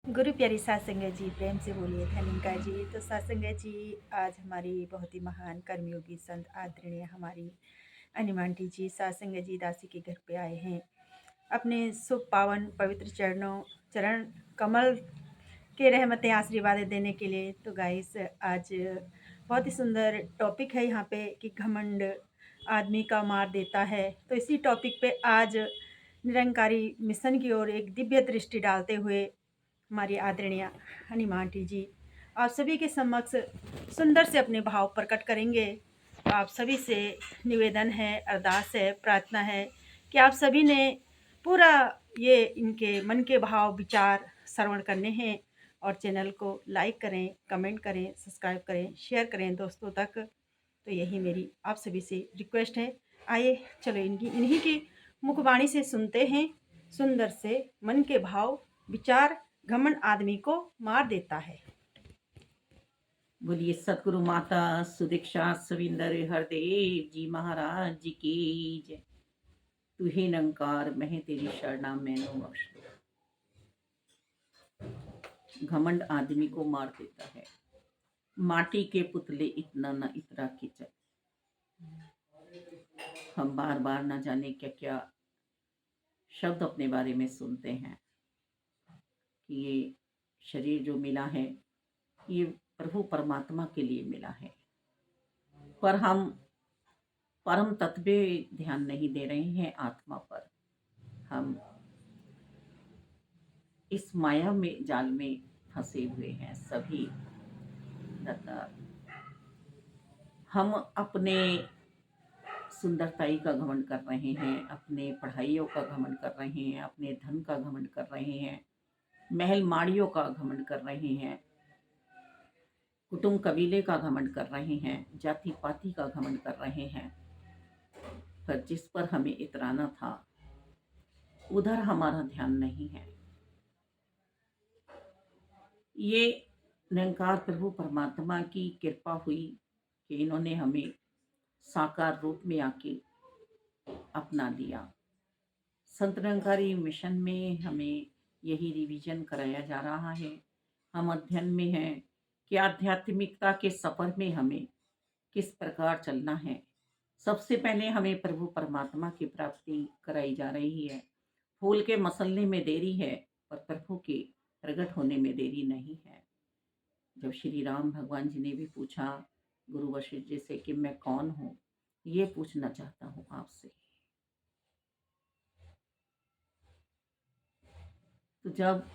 गुरु प्यारी सासंगत जी, प्रेम से बोलिए धनिका जी। तो सासंगत जी, आज हमारी बहुत ही महान कर्मयोगी संत आदरणीय हमारी अनिमांटी जी सासंगत जी दासी के घर पे आए हैं अपने शुभ पावन पवित्र चरण कमल के रहमतें आशीर्वाद देने के लिए। तो गाइस, आज बहुत ही सुंदर टॉपिक है यहाँ पे कि घमंड आदमी का मार देता है। तो इसी टॉपिक पे आज निरंकारी मिशन की ओर एक दिव्य दृष्टि डालते हुए हमारी आदरणीय हनीमा आंटी जी आप सभी के समक्ष सुंदर से अपने भाव प्रकट करेंगे। तो आप सभी से निवेदन है, अरदास है, प्रार्थना है कि आप सभी ने पूरा ये इनके मन के भाव विचार श्रवण करने हैं और चैनल को लाइक करें, कमेंट करें, सब्सक्राइब करें, शेयर करें दोस्तों तक। तो यही मेरी आप सभी से रिक्वेस्ट है। आइए चलो इन्हीं की मुखवाणी से सुनते हैं सुंदर से मन के भाव विचार। घमंड आदमी को मार देता है। बोलिए सतगुरु माता सुदीक्षा सविंदर हरदेव जी महाराज जी की जय। तू ही निरंकार मैं तेरी शरणा मैनू बख्श दो। घमंड आदमी को मार देता है। माटी के पुतले इतना न इतरा खिंचा। हम बार बार न जाने क्या क्या शब्द अपने बारे में सुनते हैं कि ये शरीर जो मिला है ये प्रभु परमात्मा के लिए मिला है, पर हम परम तत्व ध्यान नहीं दे रहे हैं आत्मा पर। हम इस माया में जाल में फंसे हुए हैं सभी दाता। हम अपने सुंदरताई का घमंड कर रहे हैं, अपने पढ़ाइयों का घमंड कर रहे हैं, अपने धन का घमंड कर रहे हैं, महल माड़ियों का घमंड कर रहे हैं, कुटुंब कबीले का घमंड कर रहे हैं, जाति पाति का घमंड कर रहे हैं। पर जिस पर हमें इतराना था उधर हमारा ध्यान नहीं है। ये निरंकार प्रभु परमात्मा की कृपा हुई कि इन्होंने हमें साकार रूप में आके अपना लिया। संत निरंकारी मिशन में हमें यही रिवीजन कराया जा रहा है। हम अध्ययन में हैं कि आध्यात्मिकता के सफर में हमें किस प्रकार चलना है। सबसे पहले हमें प्रभु परमात्मा की प्राप्ति कराई जा रही है। फूल के मसलने में देरी है पर प्रभु के प्रकट होने में देरी नहीं है। जब श्री राम भगवान जी ने भी पूछा गुरु वशिष्ठ जी से कि मैं कौन हूँ, ये पूछना चाहता हूँ आपसे। तो जब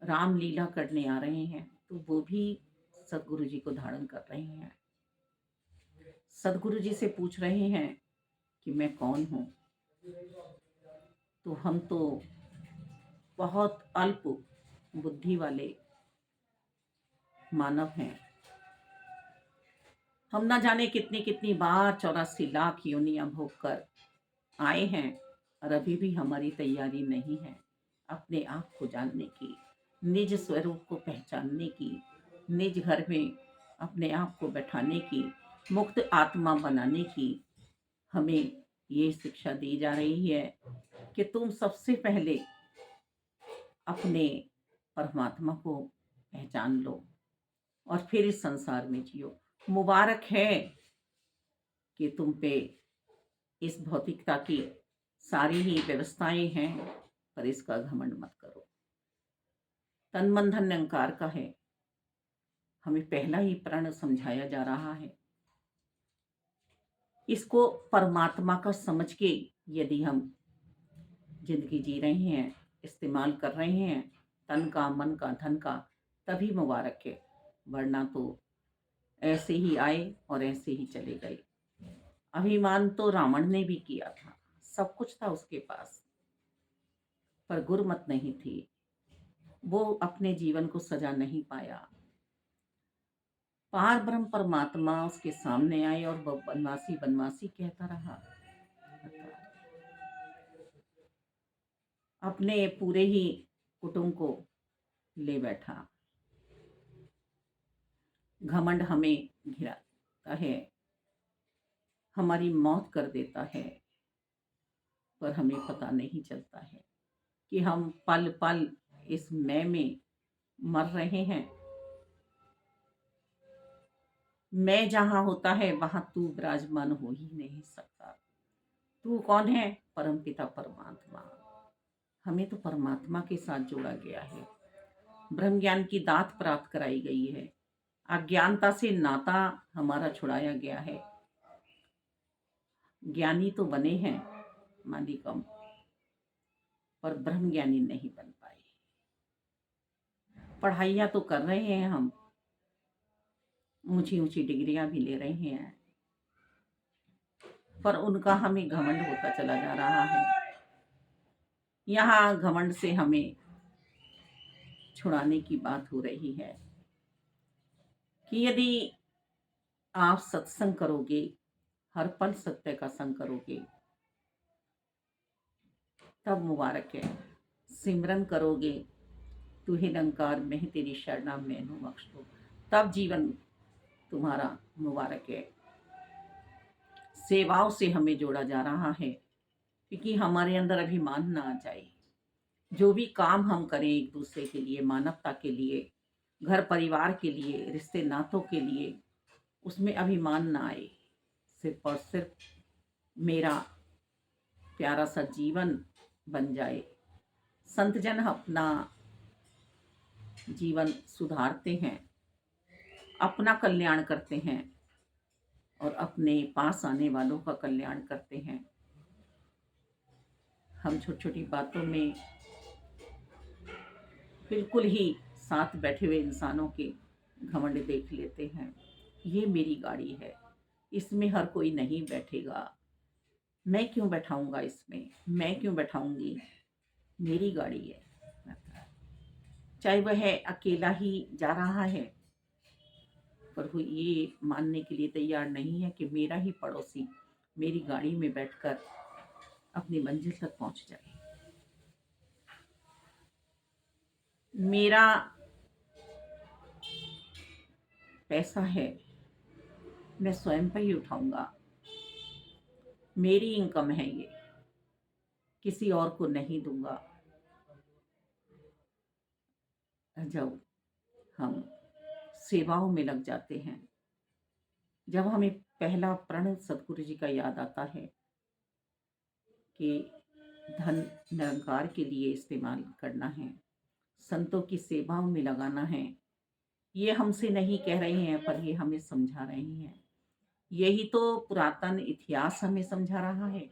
राम लीला करने आ रहे हैं तो वो भी सदगुरु जी को धारण कर रहे हैं। सदगुरु जी से पूछ रहे हैं कि मैं कौन हूँ। तो हम तो बहुत अल्प बुद्धि वाले मानव हैं। हम ना जाने कितनी कितनी बार 84 लाख योनियां भोग कर आए हैं और अभी भी हमारी तैयारी नहीं है अपने आप को जानने की, निज स्वरूप को पहचानने की, निज घर में अपने आप को बैठाने की, मुक्त आत्मा बनाने की। हमें ये शिक्षा दी जा रही है कि तुम सबसे पहले अपने परमात्मा को पहचान लो और फिर इस संसार में जियो। मुबारक है कि तुम पे इस भौतिकता की सारी ही व्यवस्थाएं हैं, पर इसका घमंड मत करो। तन मन धन निरंकार का है। हमें पहला ही प्रण समझाया जा रहा है। इसको परमात्मा का समझ के यदि हम जिंदगी जी रहे हैं, इस्तेमाल कर रहे हैं तन का, मन का, धन का, तभी मुबारक है। वरना तो ऐसे ही आए और ऐसे ही चले गए। अभिमान तो रावण ने भी किया था, सब कुछ था उसके पास, पर गुरमत नहीं थी। वो अपने जीवन को सजा नहीं पाया। पार ब्रह्म परमात्मा उसके सामने आए और वह बनवासी बनवासी कहता रहा। अपने पूरे ही कुटुंब को ले बैठा। घमंड हमें घिराता है, हमारी मौत कर देता है, पर हमें पता नहीं चलता है कि हम पल पल इस मैं में मर रहे हैं। मैं जहाँ होता है वहाँ तू विराजमान हो ही नहीं सकता। तू कौन है? परमपिता परमात्मा। हमें तो परमात्मा के साथ जोड़ा गया है, ब्रह्म ज्ञान की दात प्राप्त कराई गई है, अज्ञानता से नाता हमारा छुड़ाया गया है। ज्ञानी तो बने हैं मालिकम, पर ब्रह्म ज्ञानी नहीं बन पाए। पढ़ाइयाँ तो कर रहे हैं हम, ऊंची ऊंची डिग्रियां भी ले रहे हैं, पर उनका हमें घमंड होता चला जा रहा है। यहाँ घमंड से हमें छुड़ाने की बात हो रही है कि यदि आप सत्संग करोगे, हर पल सत्य का संग करोगे, तब मुबारक है। सिमरन करोगे, तू ही निरंकार मैं तेरी शरणा मैनू बख्श दो, तब जीवन तुम्हारा मुबारक है। सेवाओं से हमें जोड़ा जा रहा है, क्योंकि हमारे अंदर अभिमान ना आ जाए। जो भी काम हम करें एक दूसरे के लिए, मानवता के लिए, घर परिवार के लिए, रिश्ते नातों के लिए, उसमें अभिमान ना आए। सिर्फ और सिर्फ मेरा प्यारा सा जीवन बन जाए। संत जन अपना जीवन सुधारते हैं, अपना कल्याण करते हैं और अपने पास आने वालों का कल्याण करते हैं। हम छोटी छोटी बातों में बिल्कुल ही साथ बैठे हुए इंसानों के घमंड देख लेते हैं। ये मेरी गाड़ी है, इसमें हर कोई नहीं बैठेगा, मैं क्यों बैठाऊंगा इसमें, मैं क्यों बैठाऊंगी, मेरी गाड़ी है। चाहे वह अकेला ही जा रहा है, पर वो ये मानने के लिए तैयार नहीं है कि मेरा ही पड़ोसी मेरी गाड़ी में बैठकर अपनी मंजिल तक पहुंच जाए। मेरा पैसा है, मैं स्वयं पर ही उठाऊंगा, मेरी इनकम है ये, किसी और को नहीं दूंगा। जब हम सेवाओं में लग जाते हैं, जब हमें पहला प्रण सतगुरु जी का याद आता है कि धन निरंकार के लिए इस्तेमाल करना है, संतों की सेवाओं में लगाना है, ये हमसे नहीं कह रहे हैं, पर ये हमें समझा रहे हैं। यही तो पुरातन इतिहास हमें समझा रहा है।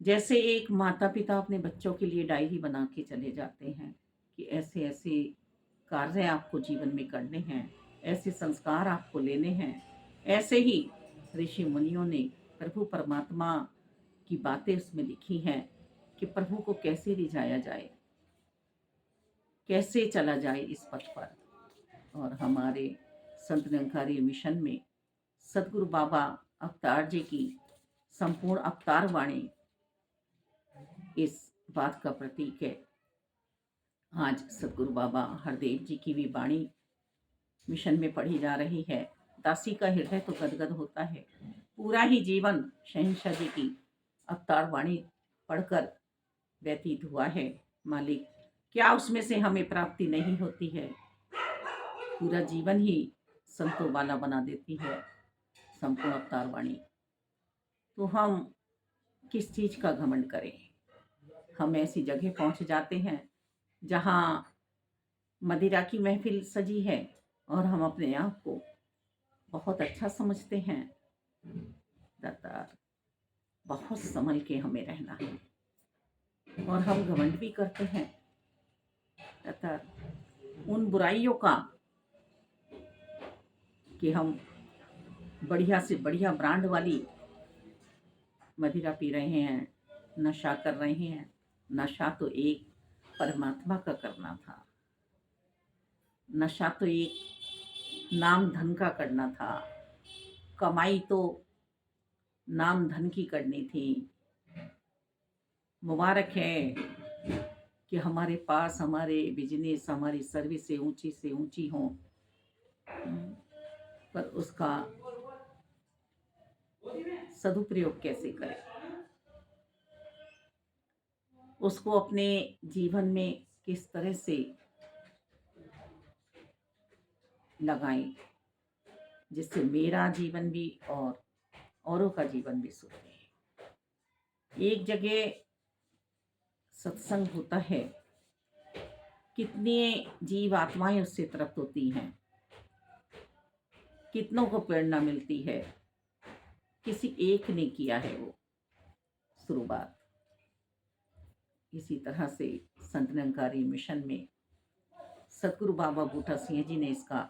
जैसे एक माता पिता अपने बच्चों के लिए डायरी बना के चले जाते हैं कि ऐसे ऐसे कार्य आपको जीवन में करने हैं, ऐसे संस्कार आपको लेने हैं, ऐसे ही ऋषि मुनियों ने प्रभु परमात्मा की बातें उसमें लिखी हैं कि प्रभु को कैसे रिझाया जाए, कैसे चला जाए इस पथ पर। और हमारे संत निरंकारी मिशन में सतगुरु बाबा अवतार जी की संपूर्ण अवतार वाणी इस बात का प्रतीक है। आज सतगुरु बाबा हरदेव जी की भी वाणी मिशन में पढ़ी जा रही है। दासी का हृदय तो गदगद होता है। पूरा ही जीवन शहंशाह जी की अवतार वाणी पढ़कर व्यतीत हुआ है। मालिक, क्या उसमें से हमें प्राप्ति नहीं होती है? पूरा जीवन ही संतों वाला बना देती है संपूर्ण अवतार वाणी। तो हम किस चीज का घमंड करें? हम ऐसी जगह पहुंच जाते हैं जहां मदिरा की महफिल सजी है और हम अपने आप को बहुत अच्छा समझते हैं। दाता, बहुत संभल के हमें रहना है। और हम घमंड भी करते हैं दाता उन बुराइयों का कि हम बढ़िया से बढ़िया ब्रांड वाली मदिरा पी रहे हैं, नशा कर रहे हैं। नशा तो एक परमात्मा का करना था, नशा तो एक नाम धन का करना था, कमाई तो नाम धन की करनी थी। मुबारक है कि हमारे पास हमारे बिजनेस, हमारी सर्विसें ऊंची से ऊंची हों, पर उसका सदुपयोग कैसे करें? उसको अपने जीवन में किस तरह से लगाएं जिससे मेरा जीवन भी और औरों का जीवन भी सुधरे। एक जगह सत्संग होता है, कितनी जीव आत्माएं उससे तृप्त होती हैं, कितनों को प्रेरणा मिलती है। किसी एक ने किया है वो शुरुआत। इसी तरह से संत निरंकारी मिशन में सतगुरु बाबा बूटा सिंह जी ने इसका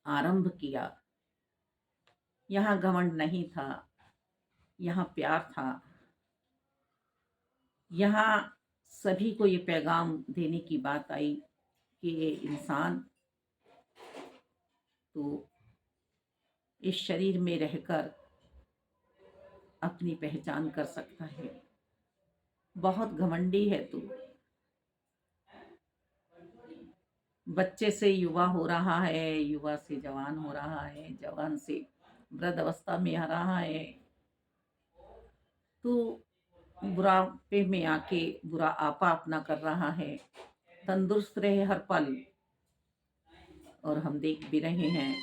आरंभ किया। यहाँ घमंड नहीं था, यहाँ प्यार था। यहाँ सभी को ये पैगाम देने की बात आई कि ये इंसान तो इस शरीर में रहकर अपनी पहचान कर सकता है। बहुत घमंडी है तू। बच्चे से युवा हो रहा है, युवा से जवान हो रहा है, जवान से वृद्ध अवस्था में आ रहा है। तू बुढ़ापे में आके बुरा आपा अपना कर रहा है। तंदुरुस्त रहे हर पल। और हम देख भी रहे हैं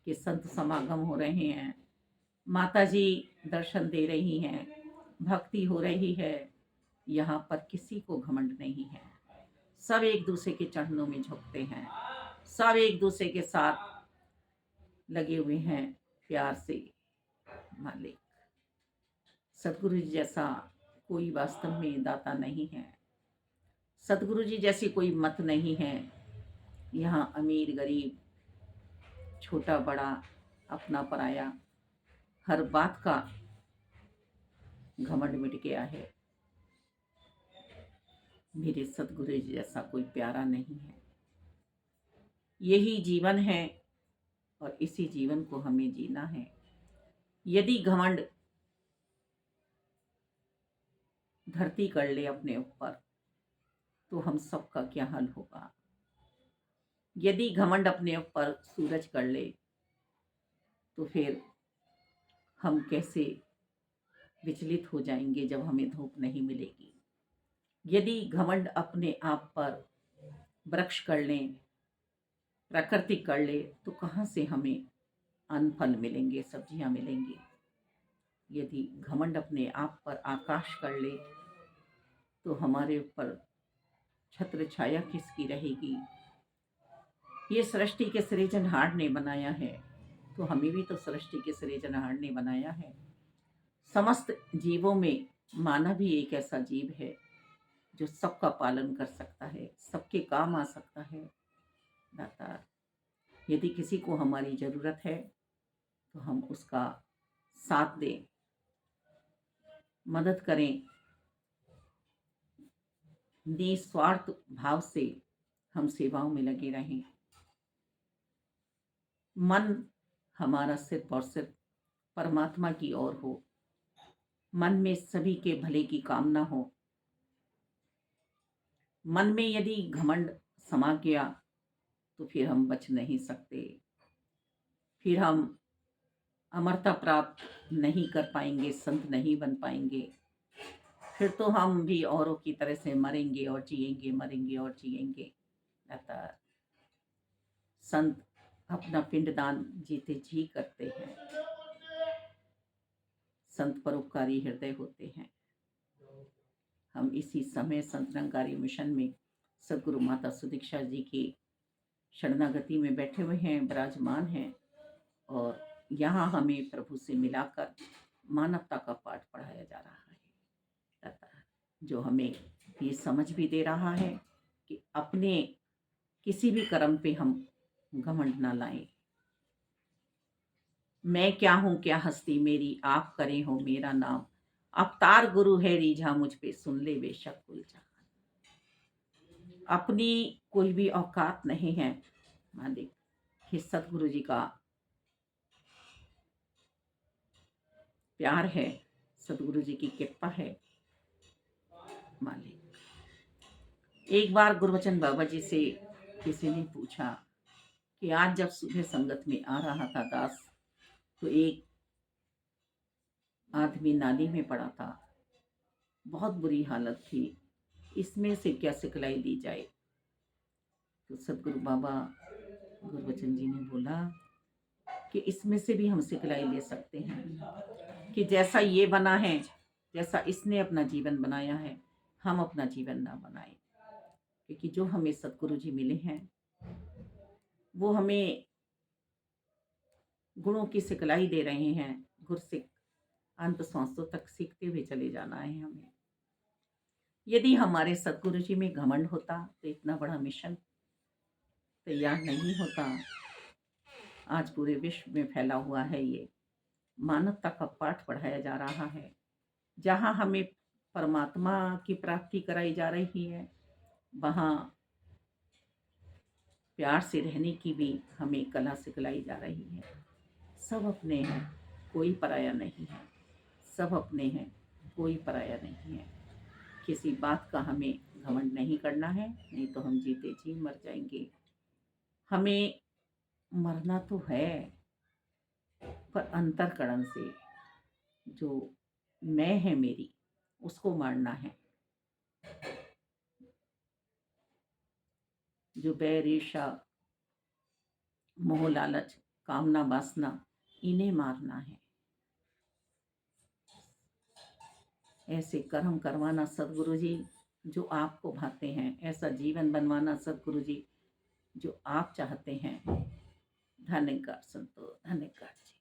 कि संत समागम हो रहे हैं, माता जी दर्शन दे रही हैं, भक्ति हो रही है। यहाँ पर किसी को घमंड नहीं है। सब एक दूसरे के चरणों में झुकते हैं, सब एक दूसरे के साथ लगे हुए हैं प्यार से। मालिक सतगुरु जी जैसा कोई वास्तव में दाता नहीं है। सतगुरु जी जैसी कोई मत नहीं है। यहाँ अमीर गरीब, छोटा बड़ा, अपना पराया, हर बात का घमंड मिट गया है। मेरे सतगुरु जी जैसा कोई प्यारा नहीं है। यही जीवन है और इसी जीवन को हमें जीना है। यदि घमंड धरती कर ले अपने ऊपर तो हम सबका क्या हाल होगा। यदि घमंड अपने ऊपर सूरज कर ले तो फिर हम कैसे विचलित हो जाएंगे जब हमें धूप नहीं मिलेगी। यदि घमंड अपने आप पर वृक्ष कर लें, प्रकृति कर ले, तो कहाँ से हमें अन्न फल मिलेंगे, सब्जियां मिलेंगी। यदि घमंड अपने आप पर आकाश कर ले तो हमारे ऊपर छत्र छाया किसकी रहेगी। ये सृष्टि के सृजनहार ने बनाया है तो हमें भी तो सृष्टि के सृजनहार ने बनाया है। समस्त जीवों में मानव ही एक ऐसा जीव है जो सबका पालन कर सकता है, सबके काम आ सकता है। दाता, यदि किसी को हमारी जरूरत है तो हम उसका साथ दें, मदद करें। निस्वार्थ भाव से हम सेवाओं में लगे रहें। मन हमारा सिर्फ और सिर्फ परमात्मा की ओर हो। मन में सभी के भले की कामना हो। मन में यदि घमंड समा गया तो फिर हम बच नहीं सकते। फिर हम अमरता प्राप्त नहीं कर पाएंगे, संत नहीं बन पाएंगे। फिर तो हम भी औरों की तरह से मरेंगे और जिएंगे, मरेंगे और जिएंगे। अतः संत अपना पिंडदान जीते जी करते हैं। संत परोपकारी हृदय होते हैं। हम इसी समय संत निरंकारी मिशन में सदगुरु माता सुदीक्षा जी की शरणागति में बैठे हुए हैं, विराजमान हैं। और यहाँ हमें प्रभु से मिलाकर मानवता का पाठ पढ़ाया जा रहा है, जो हमें ये समझ भी दे रहा है कि अपने किसी भी कर्म पे हम घमंड ना लाएं। मैं क्या हूँ, क्या हस्ती मेरी, आप करें हो मेरा नाम। अवतार गुरु है रीझा मुझ पे, सुन ले बेशक कुल जहान। अपनी कोई भी औकात नहीं है मालिक। कि सतगुरु जी का प्यार है, सतगुरु जी की कृपा है मालिक। एक बार गुरुवचन बाबा जी से किसी ने पूछा कि आज जब सुबह संगत में आ रहा था दास, तो एक आदमी नाली में पड़ा था। बहुत बुरी हालत थी, इसमें से क्या सिखलाई दी जाए। तो सदगुरु बाबा गुरबचन जी ने बोला कि इसमें से भी हम सिखलाई ले सकते हैं कि जैसा ये बना है, जैसा इसने अपना जीवन बनाया है, हम अपना जीवन ना बनाए। क्योंकि जो हमें सदगुरु जी मिले हैं, वो हमें गुणों की सिखलाई दे रहे हैं। गुरसिख अंत सांसों तक सीखते हुए चले जाना है हमें। यदि हमारे सदगुरु जी में घमंड होता तो इतना बड़ा मिशन तैयार नहीं होता। आज पूरे विश्व में फैला हुआ है ये मानवता का पाठ पढ़ाया जा रहा है, जहाँ हमें परमात्मा की प्राप्ति कराई जा रही है, वहाँ प्यार से रहने की भी हमें कला सिखलाई जा रही है। सब अपने हैं, कोई पराया नहीं है। सब अपने हैं, कोई पराया नहीं है। किसी बात का हमें घमंड नहीं करना है, नहीं तो हम जीते जी मर जाएंगे। हमें मरना तो है, पर अंतःकरण से जो मैं है मेरी, उसको मारना है। जो बैर ईर्ष्या मोह लालच कामना वासना, इन्हें मारना है। ऐसे कर्म करवाना सदगुरु जी जो आपको भाते हैं, ऐसा जीवन बनवाना सदगुरु जी जो आप चाहते हैं। धन्यवाद संतो, धन्यवाद जी।